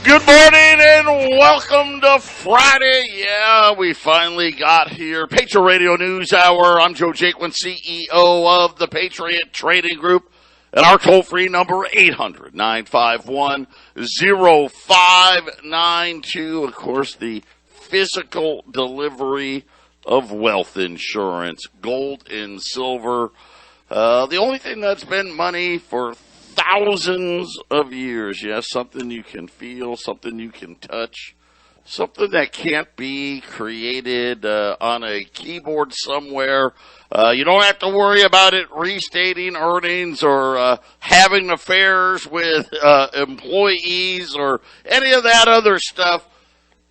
Good morning and welcome to Friday. Yeah, we finally got here. Patriot Radio News Hour. I'm Joe Jaquint, CEO of the Patriot Trading Group. And our toll-free number, 800-951-0592. Of course, the physical delivery of wealth insurance, gold and silver. The only thing that's been money for thousands of years. Yes, something you can feel, something you can touch, something that can't be created on a keyboard somewhere. You don't have to worry about it restating earnings or having affairs with employees or any of that other stuff.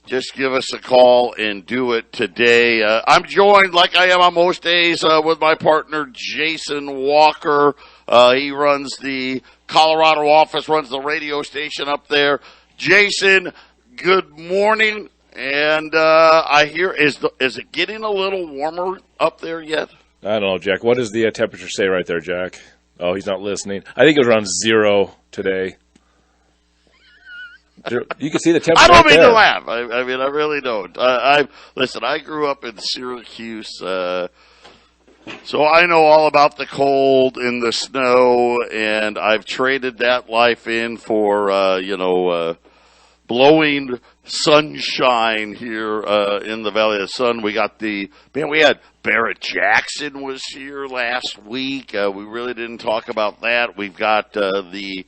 Just give us a call and do it today. I'm joined, like I am on most days, with my partner, Jason Walker. He runs the Colorado office, runs the radio station up there. Jason, good morning. And I hear, is it getting a little warmer up there yet? I don't know, Jack. What does the temperature say right there, Jack? Oh, he's not listening. I think it was around 0 today. You can see the temperature. I don't right mean there. to laugh. I mean, I really don't. Listen, I grew up in Syracuse, so I know all about the cold and the snow, and I've traded that life in for, blowing sunshine here in the Valley of the Sun. We had Barrett Jackson was here last week. We really didn't talk about that. We've got the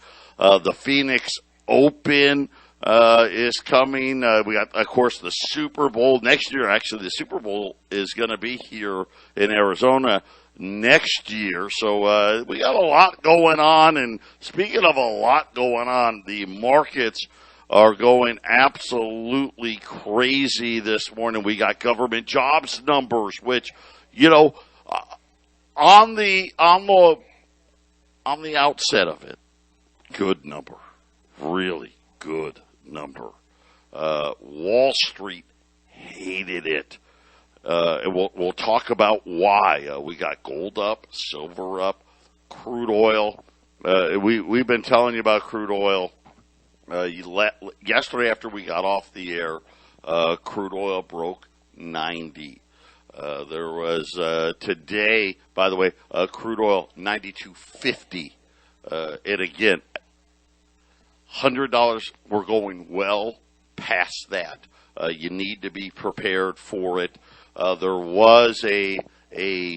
Phoenix Open is coming. We got, of course, the Super Bowl next year. Actually, the Super Bowl is going to be here in Arizona next year. So we got a lot going on. And speaking of a lot going on, the markets are going absolutely crazy this morning. We got government jobs numbers, which, on the outset of it, good number, really good number. Wall Street hated it. And we'll talk about why. We got gold up, silver up, crude oil. We've been telling you about crude oil. Yesterday after we got off the air, crude oil broke 90. There was today, by the way, crude oil 92.50. And again, $100, we're going well past that. You need to be prepared for it. There was a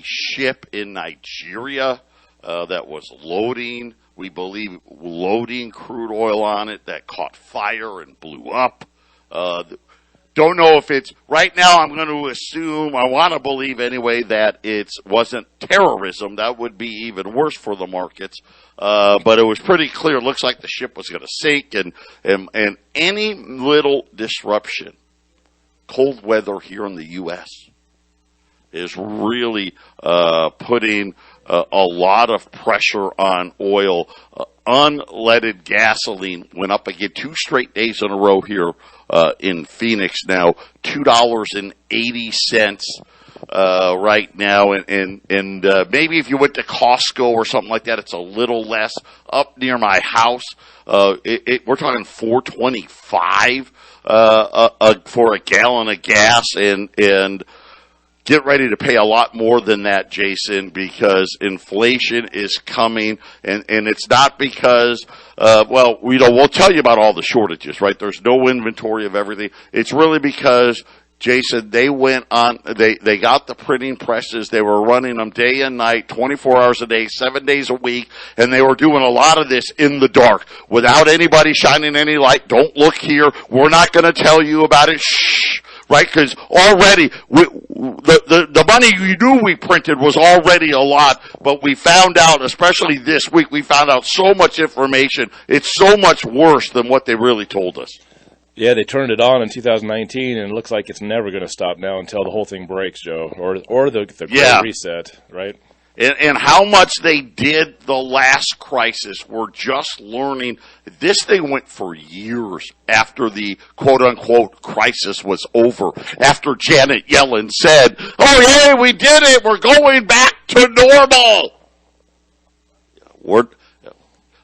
ship in Nigeria that was loading, we believe, crude oil on it that caught fire and blew up. Don't know if it's, right now I'm going to assume, I want to believe anyway, that it wasn't terrorism. That would be even worse for the markets. But it was pretty clear. It looks like the ship was going to sink, and any little disruption, cold weather here in the U.S., is really putting a lot of pressure on oil. Unleaded gasoline went up again 2 straight days in a row here in Phoenix now, $2.80 right now, and maybe if you went to Costco or something like that, it's a little less. Up near my house, we're talking $4.25 for a gallon of gas, and get ready to pay a lot more than that, Jason, because inflation is coming, and it's not because, we'll tell you about all the shortages, right? There's no inventory of everything. It's really because, Jason, they went on, they got the printing presses, they were running them day and night, 24 hours a day, 7 days a week, and they were doing a lot of this in the dark, without anybody shining any light. Don't look here. We're not going to tell you about it. Shh. Right, because already the money you knew we printed was already a lot, but we found out, especially this week, we found out so much information. It's so much worse than what they really told us. Yeah, they turned it on in 2019, and it looks like it's never going to stop now until the whole thing breaks, Joe, or the great reset, right? And how much they did the last crisis, we're just learning. This thing went for years after the quote-unquote crisis was over, after Janet Yellen said, oh, yeah, we did it, we're going back to normal.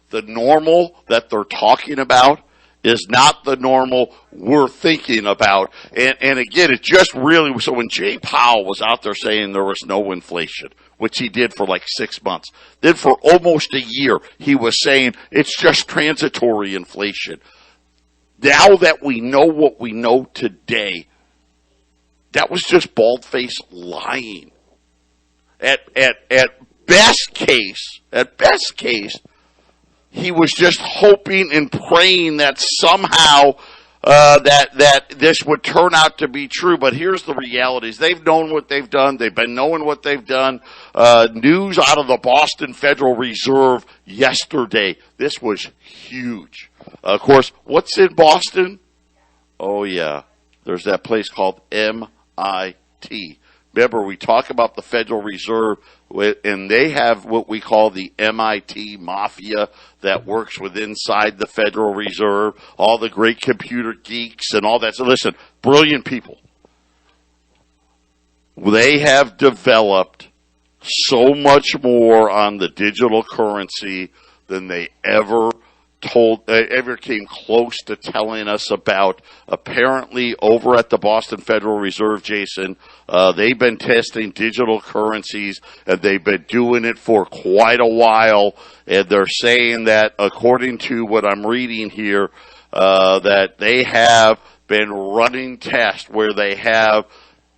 The normal that they're talking about is not the normal we're thinking about. And again, it just really, so when Jay Powell was out there saying there was no inflation, which he did for like 6 months, then for almost a year, he was saying it's just transitory inflation. Now that we know what we know today, that was just bald-faced lying. At best case, he was just hoping and praying that somehow that this would turn out to be true. But here's the realities. They've known what they've done. They've been knowing what they've done. News out of the Boston Federal Reserve yesterday. This was huge. Of course, what's in Boston? Oh, yeah. There's that place called MIT. Remember, we talk about the Federal Reserve, and they have what we call the MIT Mafia that works with inside the Federal Reserve, all the great computer geeks and all that. So listen, brilliant people. They have developed so much more on the digital currency than they ever came close to telling us about. Apparently, over at the Boston Federal Reserve, Jason, they've been testing digital currencies, and they've been doing it for quite a while. And they're saying that, according to what I'm reading here, that they have been running tests where they have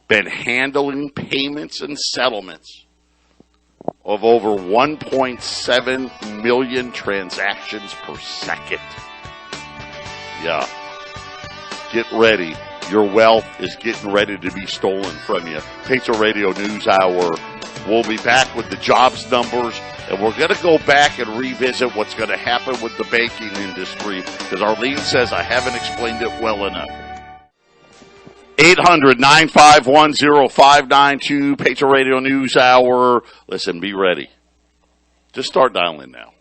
been handling payments and settlements of over 1.7 million transactions per second. Yeah. Get ready. Your wealth is getting ready to be stolen from you. Patriot Radio News Hour. We'll be back with the jobs numbers, and we're going to go back and revisit what's going to happen with the banking industry, because Arlene says I haven't explained it well enough. 800-951-0592, Patriot Radio News Hour. Listen, be ready. Just start dialing now.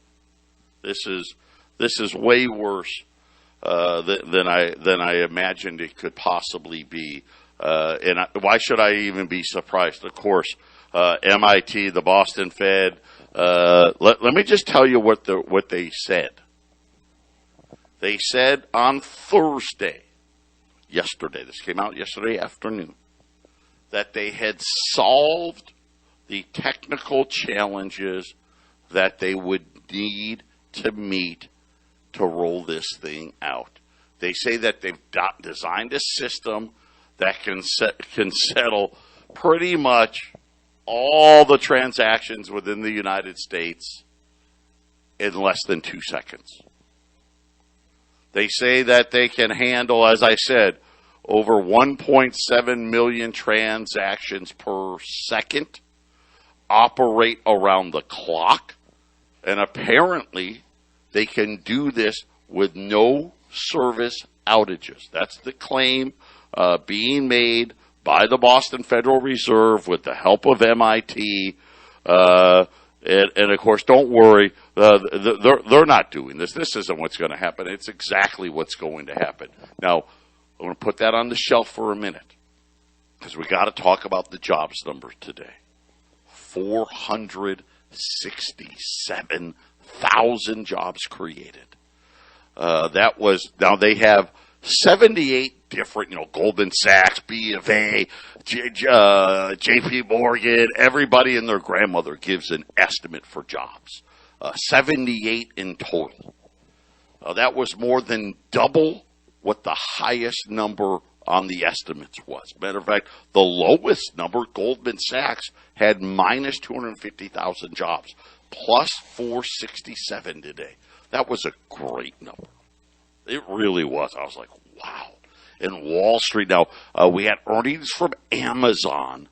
This is way worse than I imagined it could possibly be. Why should I even be surprised? Of course, MIT, the Boston Fed. Let me just tell you what they said. They said on Thursday. Yesterday, this came out yesterday afternoon, that they had solved the technical challenges that they would need to meet to roll this thing out. They say that they've designed a system that can settle pretty much all the transactions within the United States in less than 2 seconds. They say that they can handle, as I said, over 1.7 million transactions per second, operate around the clock, and apparently they can do this with no service outages. That's the claim being made by the Boston Federal Reserve with the help of MIT. And of course, don't worry, they're not doing this. This isn't what's going to happen. It's exactly what's going to happen. Now, I'm going to put that on the shelf for a minute, because we got to talk about the jobs numbers today. 467,000 jobs created. Now they have 78 different, Goldman Sachs, B of A, JP Morgan, everybody and their grandmother gives an estimate for jobs. 78 in total. That was more than double what the highest number on the estimates was. Matter of fact, the lowest number, Goldman Sachs, had minus 250,000 jobs, plus 467 today. That was a great number. It really was. I was like, wow. In Wall Street, now, we had earnings from Amazon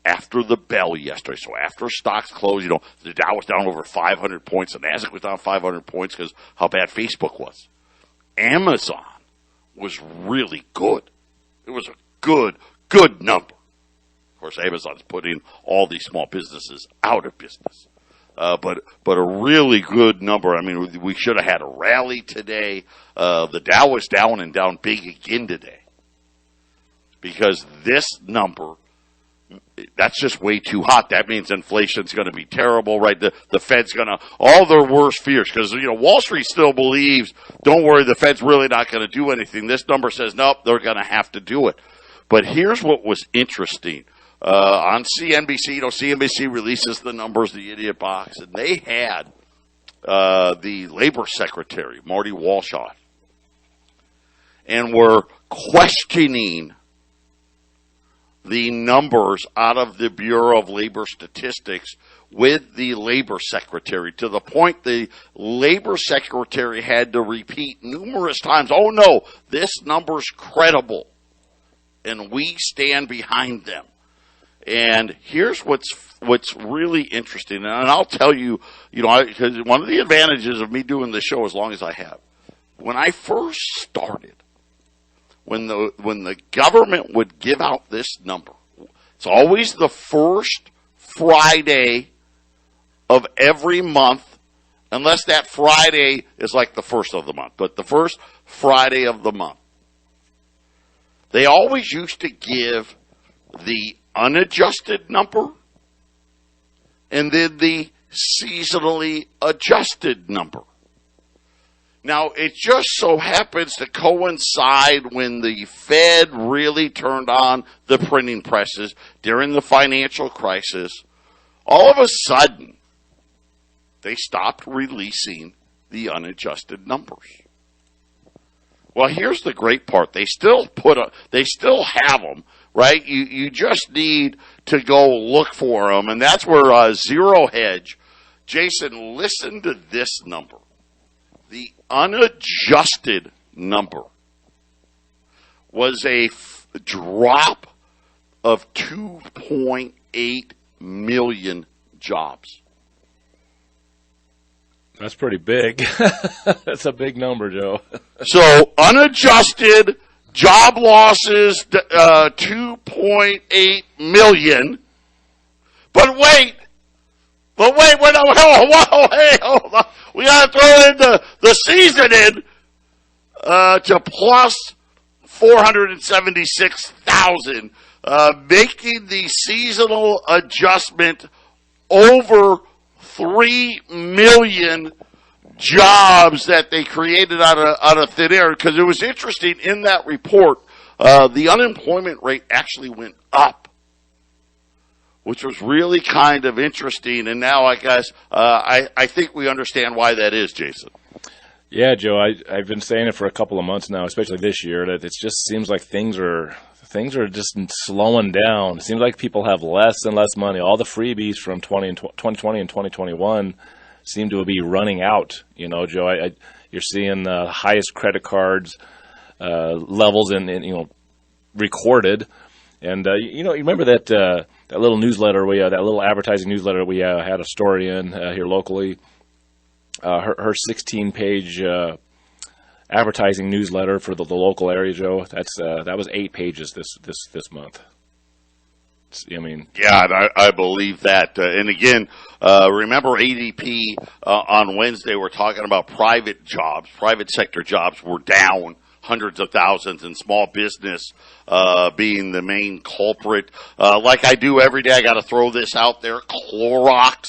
after the bell yesterday. So after stocks closed, the Dow was down over 500 points. The Nasdaq was down 500 points because how bad Facebook was. Amazon was really good. It was a good number. Of course, Amazon's putting all these small businesses out of business. But a really good number. I mean, we should have had a rally today. The Dow was down and down big again today, because this number that's just way too hot. That means inflation's going to be terrible, right? The Fed's going to, all their worst fears, because, Wall Street still believes, don't worry, the Fed's really not going to do anything. This number says, nope, they're going to have to do it. But here's what was interesting. On CNBC, CNBC releases the numbers, the idiot box, and they had the Labor Secretary, Marty Walsh, on, and were questioning the numbers out of the Bureau of Labor Statistics with the Labor Secretary, to the point the Labor Secretary had to repeat numerous times, oh no, this number's credible, and we stand behind them. And here's what's really interesting, and I'll tell you, because one of the advantages of me doing this show as long as I have, when I first started, when the government would give out this number, it's always the first Friday of every month, unless that Friday is like the first of the month, but the first Friday of the month. They always used to give the unadjusted number and then the seasonally adjusted number. Now, it just so happens to coincide when the Fed really turned on the printing presses during the financial crisis. All of a sudden, they stopped releasing the unadjusted numbers. Well, here's the great part. They still have them, right? You just need to go look for them, and that's where Zero Hedge. Jason, listen to this number. The unadjusted number was a drop of 2.8 million jobs. That's pretty big. That's a big number, Joe. So unadjusted job losses, 2.8 million. But wait, hold on. We got to throw in the season in to plus 476,000, making the seasonal adjustment over 3 million jobs that they created out of thin air. Because it was interesting in that report, the unemployment rate actually went up, which was really kind of interesting. And now I guess I think we understand why that is, Jason. Yeah, Joe, I've been saying it for a couple of months now, especially this year, that it just seems like things are just slowing down. It seems like people have less and less money. All the freebies from 2020 and 2021 seem to be running out. Joe, you're seeing the highest credit cards levels in recorded. And you remember that little newsletter that little advertising newsletter we had a story in here locally. Her 16-page advertising newsletter for the local area, Joe. That was 8 pages this month. Yeah, I believe that. And again, remember ADP on Wednesday we're talking about private sector jobs were down hundreds of thousands, and small business being the main culprit. Like I do every day, I got to throw this out there. Clorox,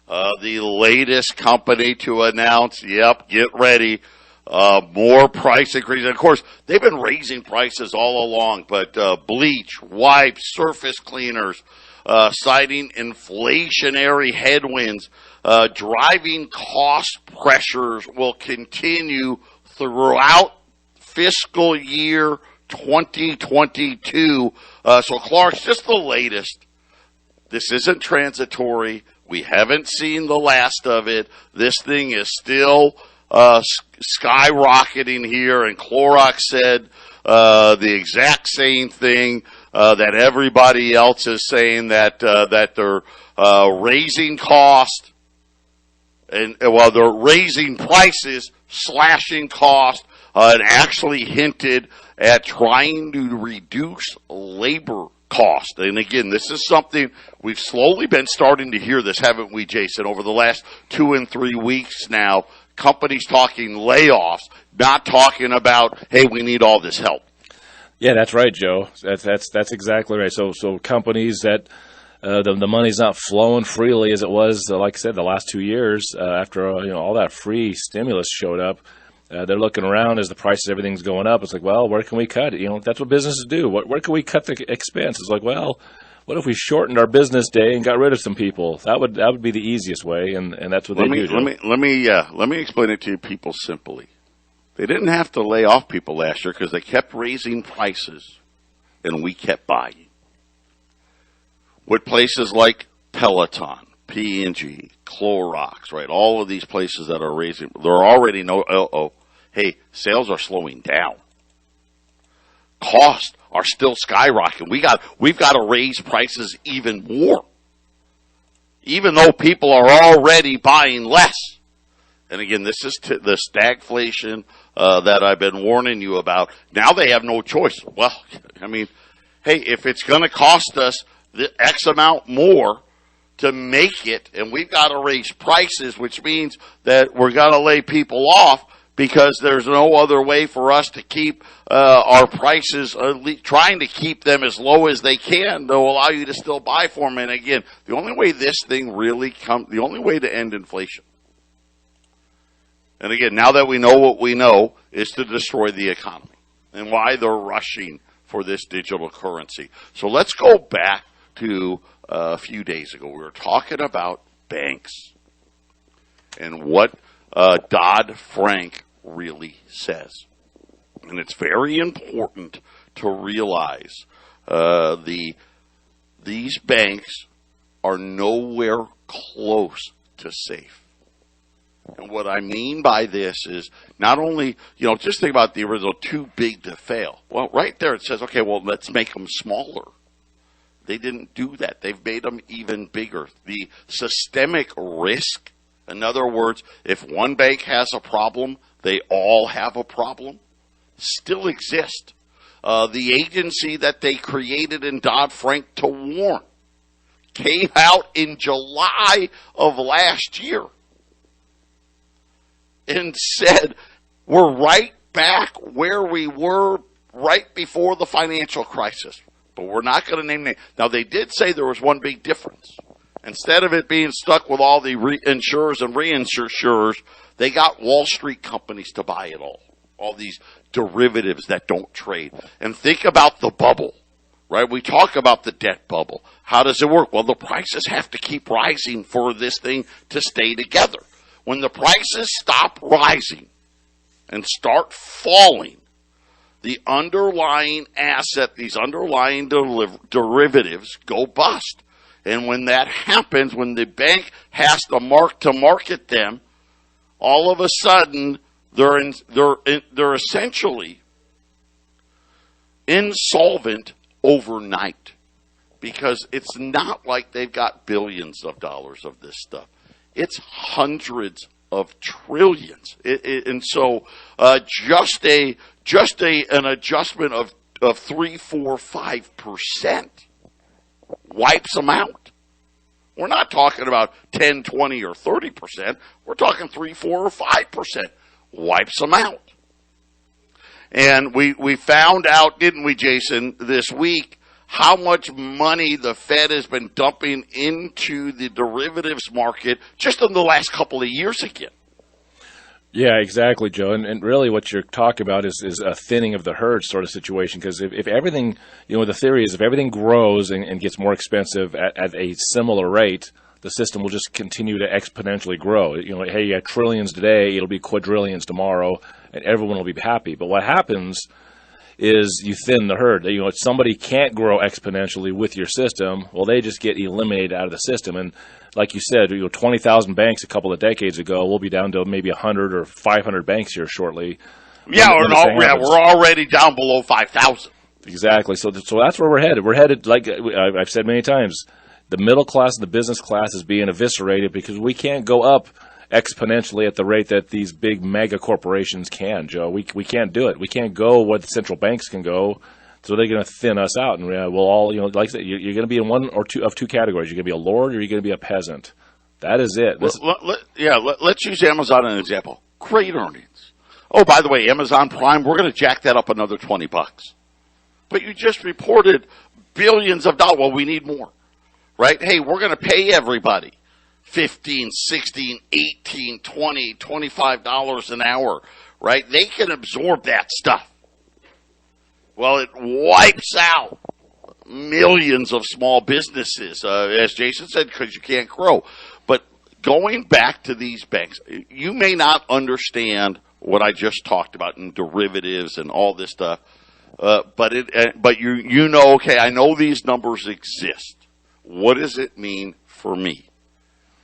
the latest company to announce, get ready, more price increases. Of course, they've been raising prices all along, but bleach, wipes, surface cleaners, citing inflationary headwinds, driving cost pressures will continue throughout fiscal year 2022. So Clorox, just the latest. This isn't transitory. We haven't seen the last of it. This thing is still skyrocketing here, and Clorox said the exact same thing that everybody else is saying, that they're raising cost, and they're raising prices, slashing cost, and actually hinted at trying to reduce labor cost. And again, this is something we've slowly been starting to hear this, haven't we, Jason, over the last 2 and 3 weeks now. Companies talking layoffs, not talking about, hey, we need all this help. Yeah, that's right, Joe. That's exactly right. So companies that the money's not flowing freely as it was, like I said, the last 2 years after all that free stimulus showed up. They're looking around as the prices, everything's going up. It's like, well, where can we cut it? That's what businesses do. Where can we cut the expense? It's like, well, what if we shortened our business day and got rid of some people? That would be the easiest way, and that's what they do. Let me explain it to you people simply. They didn't have to lay off people last year because they kept raising prices, and we kept buying. With places like Peloton, P&G, Clorox, right? All of these places that are raising, they're already hey, sales are slowing down. Costs are still skyrocketing. We've got to raise prices even more, even though people are already buying less. And again, this is the stagflation that I've been warning you about. Now they have no choice. Well, I mean, hey, if it's going to cost us the X amount more to make it, and we've got to raise prices, which means that we're going to lay people off because there's no other way for us to keep our prices, trying to keep them as low as they can to allow you to still buy for them. And again, the only way this thing the only way to end inflation, and again, now that we know what we know, is to destroy the economy and why they're rushing for this digital currency. So let's go back to a few days ago. We were talking about banks and what Dodd-Frank really says. And it's very important to realize these banks are nowhere close to safe. And what I mean by this is not only, just think about the original too big to fail. Well, right there it says, okay, well, let's make them smaller. They didn't do that. They've made them even bigger. The systemic risk, in other words, if one bank has a problem, they all have a problem, still exist. The agency that they created in Dodd-Frank to warn came out in July of last year and said, we're right back where we were right before the financial crisis. But we're not going to name names. Now, they did say there was one big difference. Instead of it being stuck with all the insurers and reinsurers, they got Wall Street companies to buy it all these derivatives that don't trade. And think about the bubble, right? We talk about the debt bubble. How does it work? Well, the prices have to keep rising for this thing to stay together. When the prices stop rising and start falling, the underlying asset, these underlying derivatives go bust. And when that happens, when the bank has to market them, all of a sudden they're essentially insolvent overnight, because it's not like they've got billions of dollars of this stuff. It's hundreds of trillions. And so just an adjustment of 3, 4, 5% wipes them out. We're not talking about 10, 20, or 30%. We're talking 3, 4, or 5% wipes them out. And we found out, didn't we, Jason, this week, how much money the Fed has been dumping into the derivatives market just in the last couple of years again. Yeah, exactly, Joe. And really what you're talking about is a thinning of the herd sort of situation. Because if everything, the theory is if everything grows and gets more expensive at a similar rate, the system will just continue to exponentially grow. Hey, you got trillions today, it'll be quadrillions tomorrow, and everyone will be happy. But what happens is you thin the herd. If somebody can't grow exponentially with your system, well, they just get eliminated out of the system. And like you said, 20,000 banks a couple of decades ago, we'll be down to maybe 100 or 500 banks here shortly. Yeah, we're already down below 5,000. Exactly. So that's where we're headed. We're headed, like I've said many times, the middle class and the business class is being eviscerated because we can't go up exponentially at the rate that these big mega corporations can, Joe. We can't do it. We can't go where the central banks can go, so they're going to thin us out. And we'll all, like I said, you're going to be in one or two of two categories. You're going to be a lord or you're going to be a peasant. That is it. Let's use Amazon as an example. Great earnings. Oh, by the way, Amazon Prime, we're going to jack that up another $20. But you just reported billions of dollars. Well, we need more, right? Hey, we're going to pay everybody $15, $16, $18, $20, $25 an hour, right? They can absorb that stuff. Well, it wipes out millions of small businesses, as Jason said, because you can't grow. But going back to these banks, you may not understand what I just talked about in derivatives and all this stuff, but you know, okay, I know these numbers exist. What does it mean for me?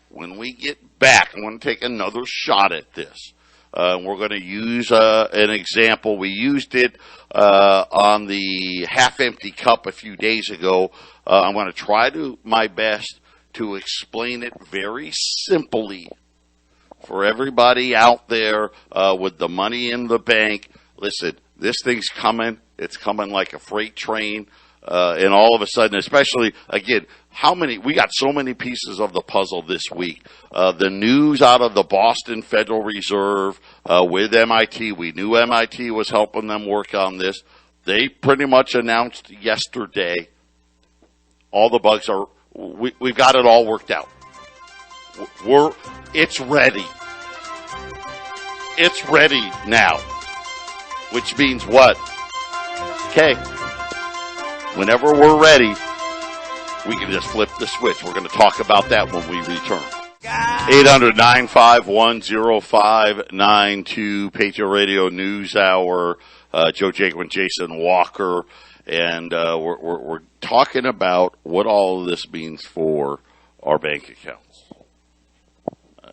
When we get back, I'm going to take another shot at this. We're going to use an example. We used it on the half-empty cup a few days ago. I'm going to try my best to explain it very simply for everybody out there with the money in the bank. Listen, this thing's coming. It's coming like a freight train. And all of a sudden, especially, again, we got so many pieces of the puzzle this week. The news out of the Boston Federal Reserve with MIT, we knew MIT was helping them work on this. They pretty much announced yesterday all the bugs we've got it all worked out. It's ready. It's ready now, which means what? Okay. Whenever we're ready, we can just flip the switch. We're going to talk about that when we return. 800-951-0592, Patriot Radio News Hour, Joe Jaquint, Jason Walker, and we're talking about what all of this means for our bank accounts.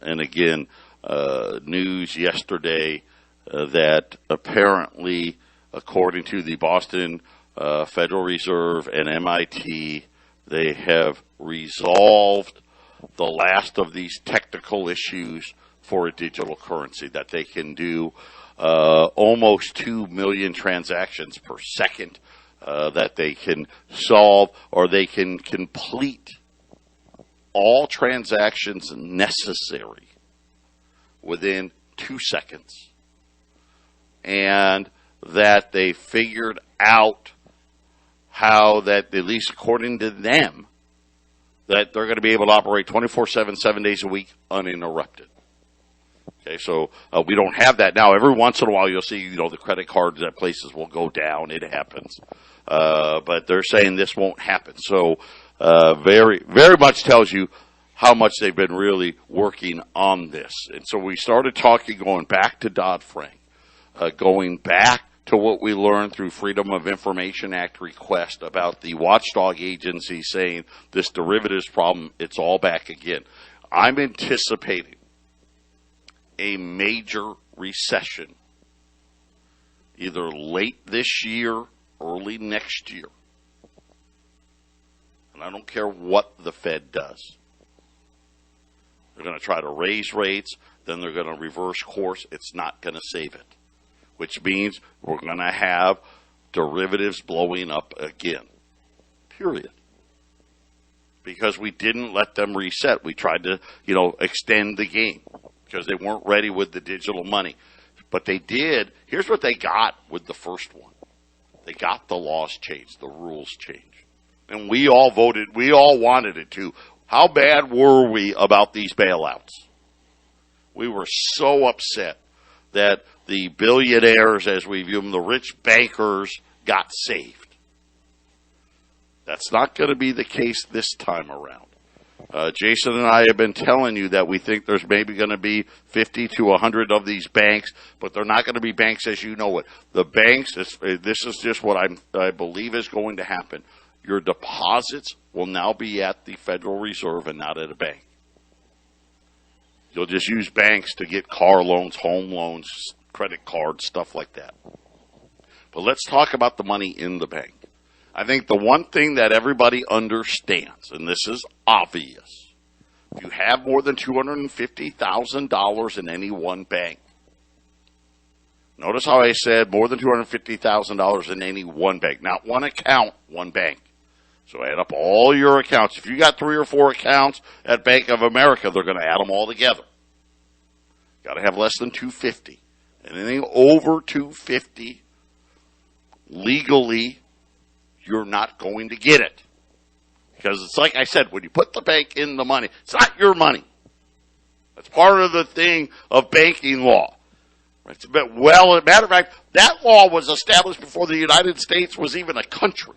And again, news yesterday that apparently, according to the Boston Federal Reserve and MIT, they have resolved the last of these technical issues for a digital currency, that they can do almost 2 million transactions per second, that they can solve, or they can complete all transactions necessary within 2 seconds, and that they figured out how that, at least according to them, that they're going to be able to operate 24/7, 7 days a week, uninterrupted. Okay, so we don't have that now. Every once in a while, you'll see, the credit cards at places will go down. It happens, but they're saying this won't happen. So, very, very much tells you how much they've been really working on this. And so we started talking, going back to Dodd-Frank, going back to what we learned through Freedom of Information Act request about the watchdog agency saying this derivatives problem, it's all back again. I'm anticipating a major recession either late this year, early next year. And I don't care what the Fed does. They're going to try to raise rates, then they're going to reverse course. It's not going to save it, which means we're going to have derivatives blowing up again, period. Because we didn't let them reset. We tried to, extend the game because they weren't ready with the digital money. But they did. Here's what they got with the first one. They got the laws changed, the rules changed. And we all voted, we all wanted it to. How bad were we about these bailouts? We were so upset that the billionaires, as we view them, the rich bankers, got saved. That's not going to be the case this time around. Jason and I have been telling you that we think there's maybe going to be 50 to 100 of these banks, but they're not going to be banks as you know it. The banks, this is just what I believe is going to happen. Your deposits will now be at the Federal Reserve and not at a bank. You'll just use banks to get car loans, home loans, credit cards, stuff like that. But let's talk about the money in the bank. I think the one thing that everybody understands, and this is obvious, if you have more than $250,000 in any one bank, notice how I said more than $250,000 in any one bank, not one account, one bank. So add up all your accounts. If you got 3 or 4 accounts at Bank of America, they're going to add them all together. Got to have less than 250. Anything over 250 legally you're not going to get it. Because it's like I said, when you put the bank in the money, it's not your money. That's part of the thing of banking law. Right? Well, as a matter of fact, that law was established before the United States was even a country.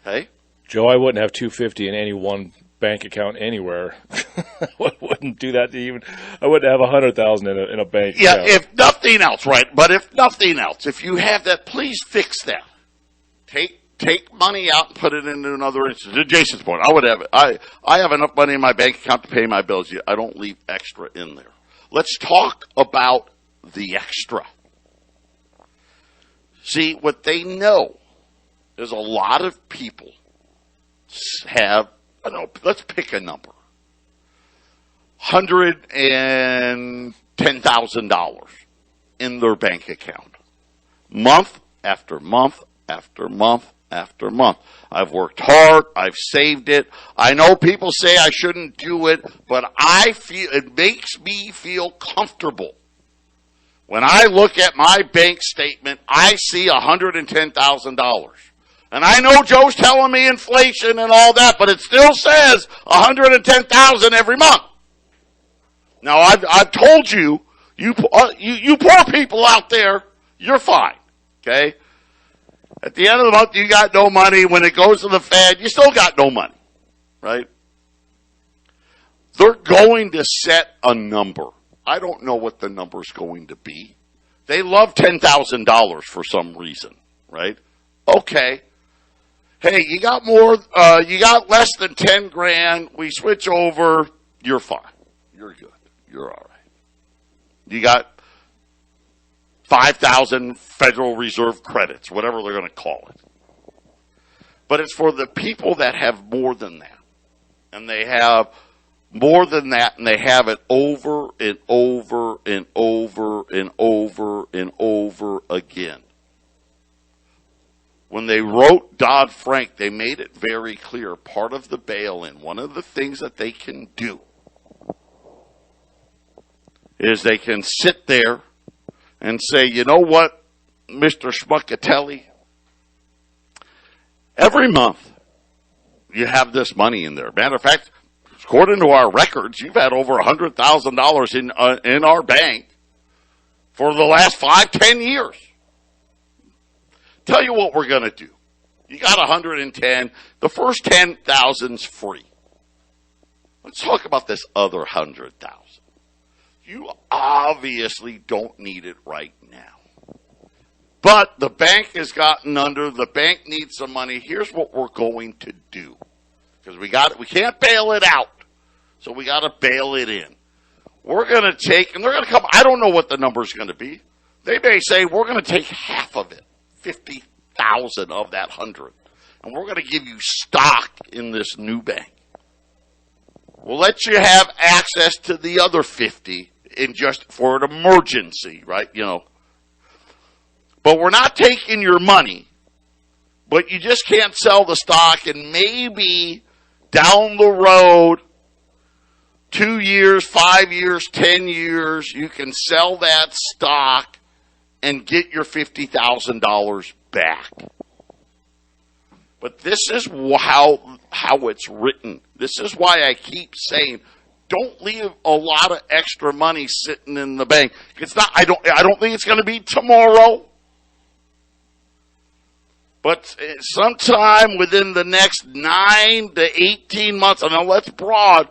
Okay? Joe, I wouldn't have $250 in any one bank account anywhere. I wouldn't do that to even. I wouldn't have $100,000 in a bank. Yeah, account. if nothing else, right? But if nothing else, if you have that, please fix that. Take money out and put it into another institution. To Jason's point, I would have it. I have enough money in my bank account to pay my bills. I don't leave extra in there. Let's talk about the extra. See, what they know is a lot of people have, I don't know, let's pick a number, $110,000 in their bank account. Month after month after month after month. I've worked hard. I've saved it. I know people say I shouldn't do it, but I feel it makes me feel comfortable. When I look at my bank statement, I see $110,000. And I know Joe's telling me inflation and all that, but it still says $110,000 every month. Now, I've told you, you poor people out there, you're fine, okay? At the end of the month, you got no money. When it goes to the Fed, you still got no money, right? They're going to set a number. I don't know what the number's going to be. They love $10,000 for some reason, right? Okay. Hey, you got more, you got less than 10 grand. We switch over. You're fine. You're good. You're all right. You got 5,000 Federal Reserve credits, whatever they're going to call it. But it's for the people that have more than that. And they have more than that, and they have it over and over and over and over and over again. When they wrote Dodd-Frank, they made it very clear. Part of the bail-in, one of the things that they can do is they can sit there and say, you know what, Mr. Schmuckatelli, every month you have this money in there. Matter of fact, according to our records, you've had over $100,000 in our bank for the last 5-10 years. Tell you what we're going to do. You got 110. The first 10,000's free. Let's talk about this other 100,000. You obviously don't need it right now. But the bank has gotten under. The bank needs some money. Here's what we're going to do. Because we can't bail it out. So we got to bail it in. We're going to take, and they're going to come, I don't know what the number's going to be. They may say, we're going to take half of it, 50,000 of that 100. And we're going to give you stock in this new bank. We'll let you have access to the other 50 in just for an emergency, right? You know. But we're not taking your money. But you just can't sell the stock, and maybe down the road, 2 years, 5 years, 10 years, you can sell that stock and get your $50,000 back. But this is how it's written. This is why I keep saying, don't leave a lot of extra money sitting in the bank. It's not. I don't think it's going to be tomorrow. But sometime within the next 9 to 18 months, I know that's broad,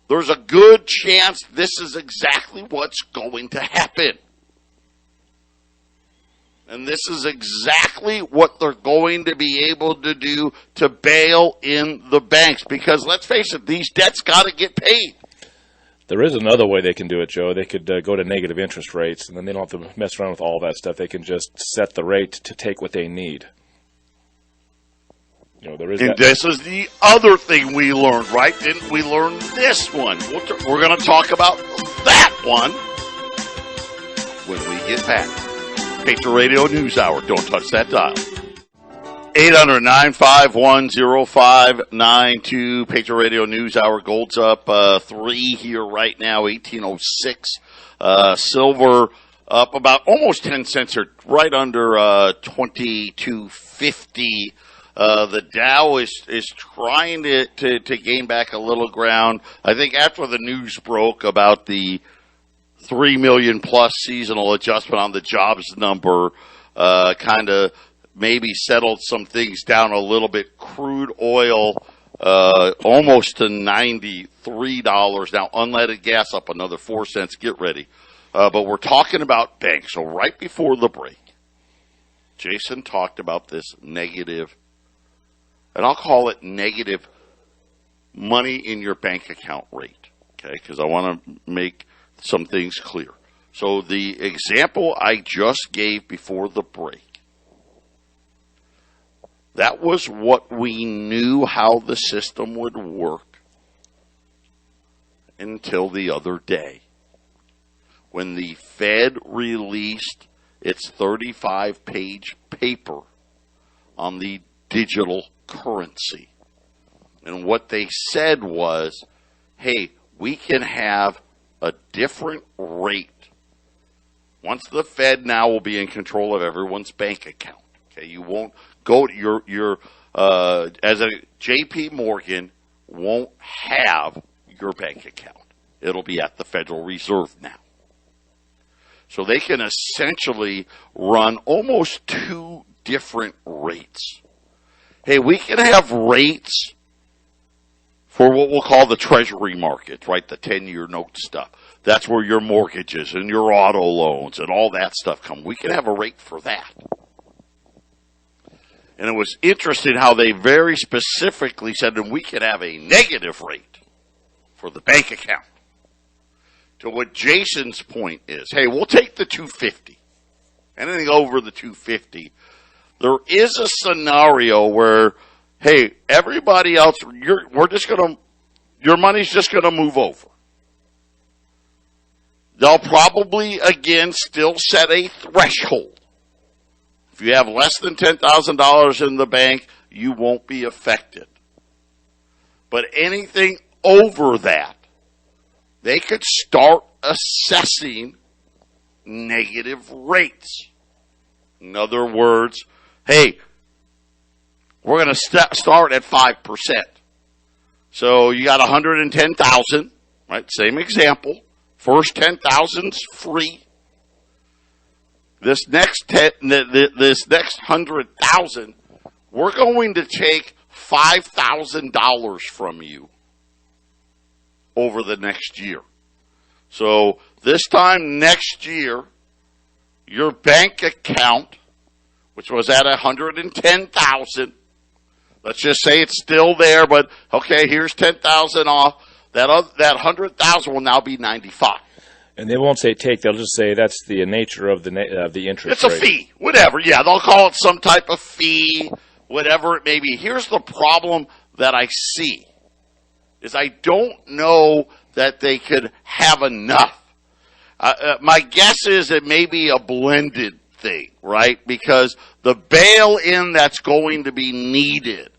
there's a good chance this is exactly what's going to happen. And this is exactly what they're going to be able to do to bail in the banks. Because let's face it, these debts got to get paid. There is another way they can do it, Joe. They could go to negative interest rates, and then they don't have to mess around with all that stuff. They can just set the rate to take what they need. You know, there is. And this is the other thing we learned, right? Didn't we learn this one? We're going to talk about that one when we get back. Patriot Radio News Hour. Don't touch that dial. 800-951-0592. Patriot Radio News Hour. Gold's up 3 here right now, 1806. Silver up about almost 10 cents, or right under 22.50. The Dow is trying to gain back a little ground. I think after the news broke about the 3 million plus seasonal adjustment on the jobs number, kind of maybe settled some things down a little bit. Crude oil almost to $93 now. Unleaded gas up another 4 cents. Get ready. But we're talking about banks. So right before the break, Jason talked about this negative, and I'll call it negative money in your bank account rate, okay, because I want to make some things clear. So the example I just gave before the break, that was what we knew how the system would work until the other day, when the Fed released its 35-page paper on the digital currency. And what they said was, hey, we can have a different rate. Once the Fed now will be in control of everyone's bank account. Okay, you won't go to your as a JP Morgan won't have your bank account. It'll be at the Federal Reserve now. So they can essentially run almost two different rates. Hey, we can have rates for what we'll call the treasury market, right? The 10-year note stuff. That's where your mortgages and your auto loans and all that stuff come. We can have a rate for that. And it was interesting how they very specifically said that we could have a negative rate for the bank account. To what Jason's point is, hey, we'll take the 250. Anything over the 250. There is a scenario where, hey, everybody else, your money's just going to move over. They'll probably, again, still set a threshold. If you have less than $10,000 in the bank, you won't be affected. But anything over that, they could start assessing negative rates. In other words, hey, we're going to start at 5%. So you got 110,000, right? Same example. First 10,000's free. This next 100,000, we're going to take $5,000 from you over the next year. So this time next year, your bank account, which was at 110,000, let's just say it's still there, but okay, here's 10,000 off. That 100,000 will now be 95. And they won't say take; they'll just say that's the nature of the interest rate. It's a fee, whatever. Yeah, they'll call it some type of fee, whatever it may be. Here's the problem that I see: is I don't know that they could have enough. My guess is it may be a blended thing, right? Because the bail-in that's going to be needed,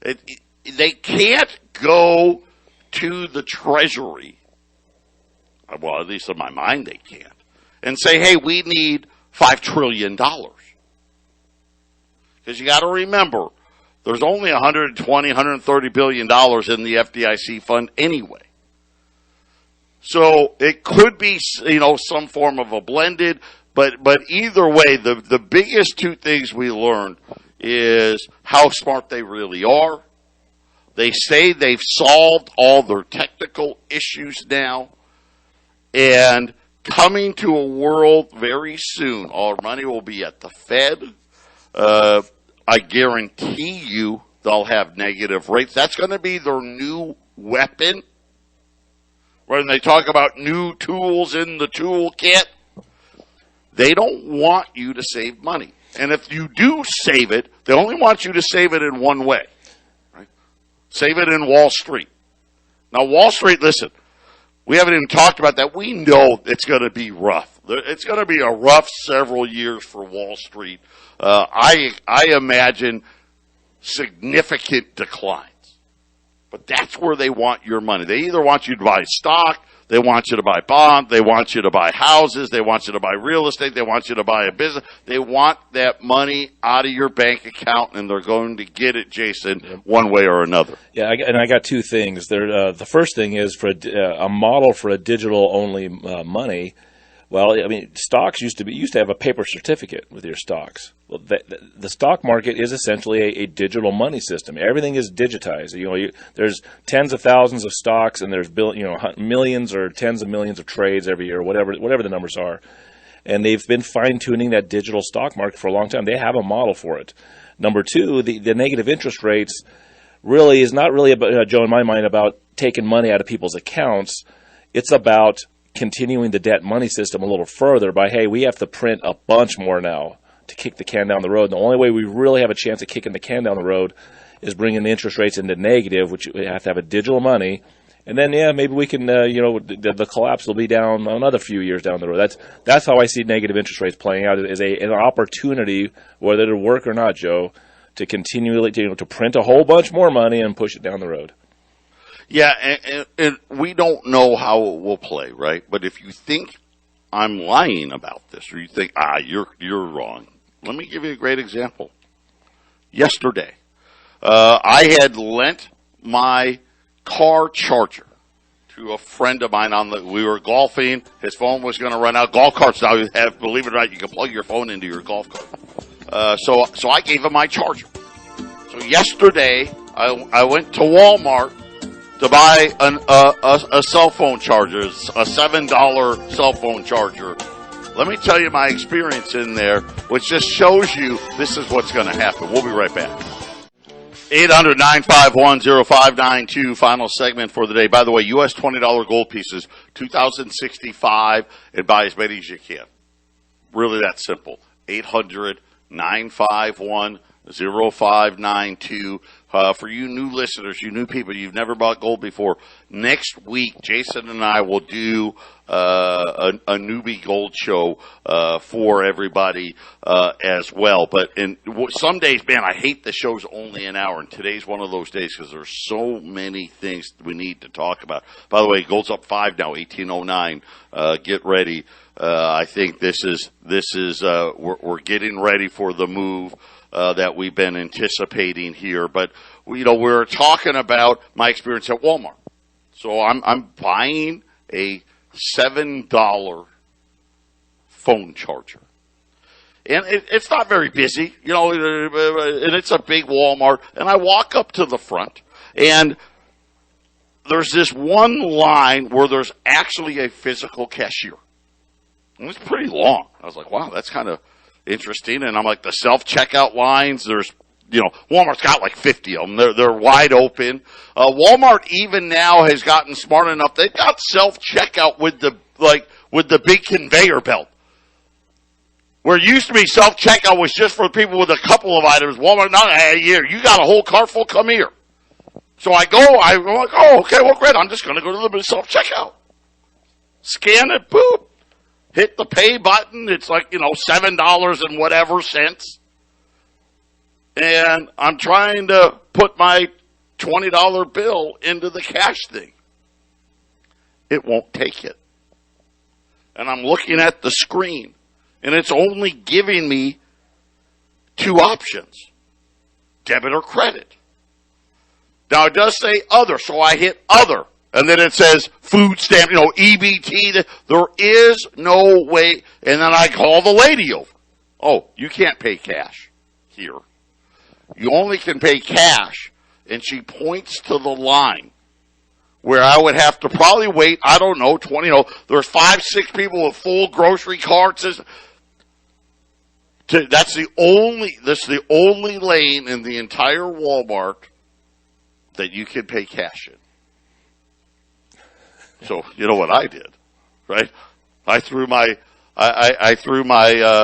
they can't go to the Treasury. Well, at least in my mind they can't. And say, hey, we need $5 trillion. Because you got to remember, there's only $120, $130 billion in the FDIC fund anyway. So it could be, some form of a blended, but either way, the biggest two things we learned is how smart they really are. They say they've solved all their technical issues now. And coming to a world very soon, our money will be at the Fed. I guarantee you they'll have negative rates. That's going to be their new weapon. When they talk about new tools in the toolkit, they don't want you to save money. And if you do save it, they only want you to save it in one way. Right? Save it in Wall Street. Now, Wall Street, listen, we haven't even talked about that. We know it's going to be rough. It's going to be a rough several years for Wall Street. I imagine significant declines. But that's where they want your money. They either want you to buy stock, They want you to buy bonds. They want you to buy houses. They want you to buy real estate. They want you to buy a business. They want that money out of your bank account, and they're going to get it, Jason, one way or another. Yeah, I got two things. The first thing is for a model for a digital-only money. Well, I mean, stocks used to have a paper certificate with your stocks. Well, the stock market is essentially a digital money system. Everything is digitized. There's tens of thousands of stocks, and there's millions or tens of millions of trades every year, whatever the numbers are. And they've been fine-tuning that digital stock market for a long time. They have a model for it. Number two, the negative interest rates really is not really about, Joe, in my mind, about taking money out of people's accounts. It's about continuing the debt money system a little further by, hey, we have to print a bunch more now to kick the can down the road. And the only way we really have a chance of kicking the can down the road is bringing the interest rates into negative, which we have to have a digital money. And then, maybe we can, the collapse will be down another few years down the road. That's how I see negative interest rates playing out, as an opportunity, whether it'll work or not, Joe, to continually to print a whole bunch more money and push it down the road. Yeah, and we don't know how it will play, right? But if you think I'm lying about this, or you think, you're wrong, let me give you a great example. Yesterday, I had lent my car charger to a friend of mine. We were golfing. His phone was going to run out. Golf carts now have, believe it or not, you can plug your phone into your golf cart. So I gave him my charger. So yesterday, I went to Walmart to buy a cell phone charger, a $7 cell phone charger. Let me tell you my experience in there, which just shows you this is what's going to happen. We'll be right back. 800-951-0592, final segment for the day. By the way, U.S. $20 gold pieces, 2,065, and buy as many as you can. Really that simple. 800-951-0592. For you new listeners, you new people, you've never bought gold before, next week, Jason and I will do a newbie gold show for everybody as well. But some days, man, I hate the show's only an hour, and today's one of those days because there's so many things we need to talk about. By the way, gold's up 5 now, 1809. Get ready. I think this is we're getting ready for the move that we've been anticipating here. But, we're talking about my experience at Walmart. So I'm buying a $7 phone charger. And it's not very busy, and it's a big Walmart. And I walk up to the front, and there's this one line where there's actually a physical cashier. And it's pretty long. I was like, wow, that's kind of interesting. And I'm like, the self-checkout lines, there's, Walmart's got like 50 of them. They're wide open. Walmart even now has gotten smart enough. They've got self-checkout with the big conveyor belt. Where it used to be self-checkout was just for people with a couple of items. Walmart, not a year. You got a whole cart full, come here. So I'm like, oh, okay, well, great. I'm just going to go to the self-checkout. Scan it, boop. Hit the pay button. It's like, $7 and whatever cents. And I'm trying to put my $20 bill into the cash thing. It won't take it. And I'm looking at the screen, and it's only giving me two options, debit or credit. Now, it does say other, so I hit other. And then it says food stamp, EBT. There is no way. And then I call the lady over. Oh, you can't pay cash here. You only can pay cash. And she points to the line where I would have to probably wait, 20, there's 5-6 people with full grocery carts. That's the only lane in the entire Walmart that you can pay cash in. So you know what I did, right? I threw my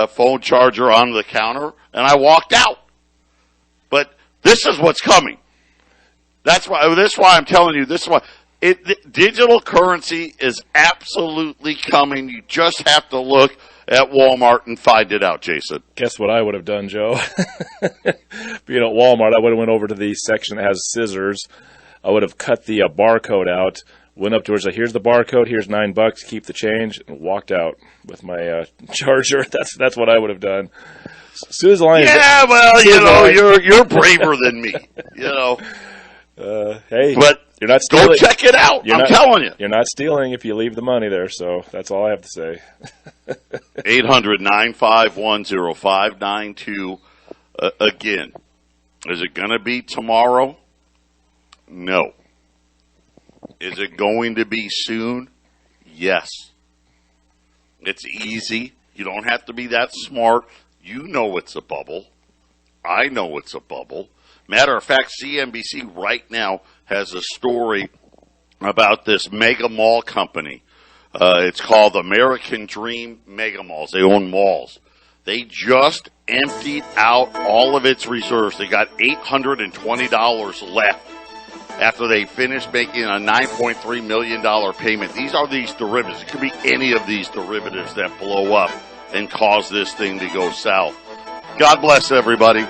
phone charger on the counter and I walked out. But this is what's coming. That's why I'm telling you. This is why digital currency is absolutely coming. You just have to look at Walmart and find it out, Jason. Guess what I would have done, Joe? Being at Walmart, I would have went over to the section that has scissors. I would have cut the barcode out, went up to her and said, here's the barcode, here's $9, keep the change, and walked out with my charger. That's what I would have done. As soon as the line you're braver than me, hey, but you're not stealing. Go check it out. I'm telling you. You're not stealing if you leave the money there, so that's all I have to say. 800-951-0592. Again, is it going to be tomorrow? No. Is it going to be soon? Yes. It's easy. You don't have to be that smart. You know it's a bubble. I know it's a bubble. Matter of fact, CNBC right now has a story about this mega mall company. It's called American Dream Mega Malls. They own malls. They just emptied out all of its reserves. They got $820 left after they finished making a $9.3 million payment. These are these derivatives. It could be any of these derivatives that blow up and cause this thing to go south. God bless everybody.